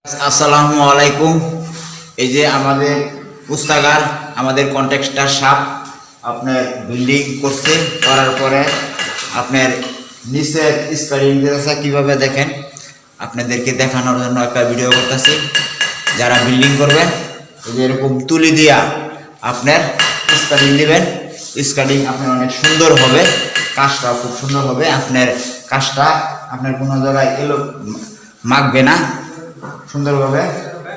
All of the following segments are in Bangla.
আসসালামু আলাইকুম। এই যে আমাদের পুস্তাগার, আমাদের কন্ট্রাক্টর সাহেব আপনার বিল্ডিং করছে, করার পরে আপনার নিচে স্কারিং দিতেছে কীভাবে দেখেন, আপনাদেরকে দেখানোর জন্য একটা ভিডিও করতেছি। যারা বিল্ডিং করবেন এই যে এরকম তুলি দিয়া আপনার স্কারিং দিবেন, স্কারিং আপনার অনেক সুন্দর হবে, কাজটা খুব সুন্দর হবে। আপনার কাজটা আপনার কোনো জায়গায় এলো মাখবে না, সুন্দরভাবে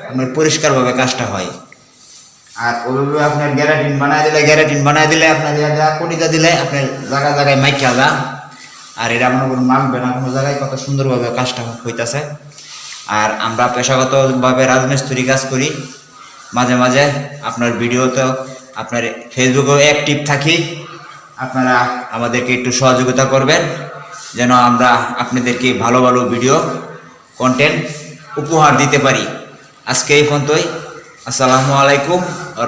আপনার পরিষ্কারভাবে কাজটা হয়। আর ওইভাবে আপনার গ্যারাটিন বানায় দিলে আপনার কটিটা দিলে আপনার জায়গায় জায়গায় মাইকা যা, আর এটা মনে করুন মাখবে না কোনো জায়গায়, কত সুন্দরভাবে কাজটা হইতেছে। আর আমরা পেশাগতভাবে রাজমিস্ত্রি কাজ করি, মাঝে মাঝে আপনার ভিডিওতে আপনার ফেসবুকেও অ্যাক্টিভ থাকি। আপনারা আমাদেরকে একটু সহযোগিতা করবেন যেন আমরা আপনাদেরকে ভালো ভালো ভিডিও কন্টেন্ট উপহার দিতে পারি। আজকে এই পর্যন্তই। আসসালামু আলাইকুম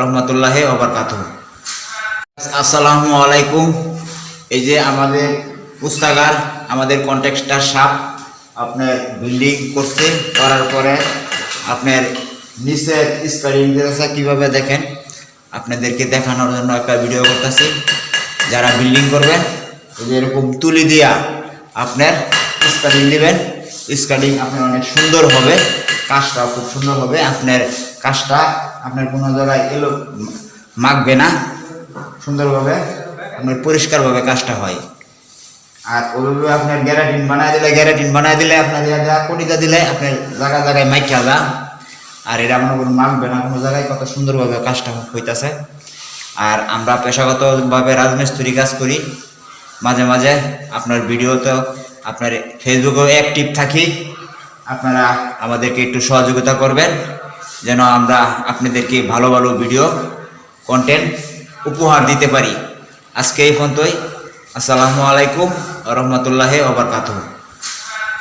রহমতুল্লাহি ওয়া বারাকাতুহু। আসসালামু আলাইকুম। এই যে আমাদের পুস্তাগার, আমাদের কন্ট্রাক্টর সাহেব আপনার বিল্ডিং করছে, করার পরে আপনার নিচে স্কারিং দিতেছে কীভাবে দেখেন, আপনাদেরকে দেখানোর জন্য একটা ভিডিও করতেছি। যারা বিল্ডিং করবেন এই যে এরকম তুলি দিয়া আপনার স্কারিং দিবেন, স্কারিং আপনার অনেক সুন্দর হবে, কাজটা খুব সুন্দর হবে। আপনার কাজটা আপনার কোনো জায়গায় এলো মাখবে না, সুন্দরভাবে আপনার পরিষ্কারভাবে কাজটা হয়। আর ওইভাবে আপনার গ্যারাটিন বানায় দিলে আপনার কটিটা দিলে আপনার জায়গায় জায়গায় মাইকা যা, আর এটা মনে করুন মাখবে না কোনো জায়গায়, কত সুন্দরভাবে কাজটা হইতেছে। আর আমরা পেশাগতভাবে রাজমিস্ত্রি কাজ করি, মাঝে মাঝে আপনার ভিডিওতে আপনার ফেসবুকেও অ্যাক্টিভ থাকি। আপনারা আমাদেরকে একটু সহযোগিতা করবেন যেন আমরা আপনাদেরকে ভালো ভালো ভিডিও কন্টেন্ট উপহার দিতে পারি। আজকে এই পর্যন্তই। আসসালামু আলাইকুম রহমতুল্লাহি ওয়া বারাকাতুহু।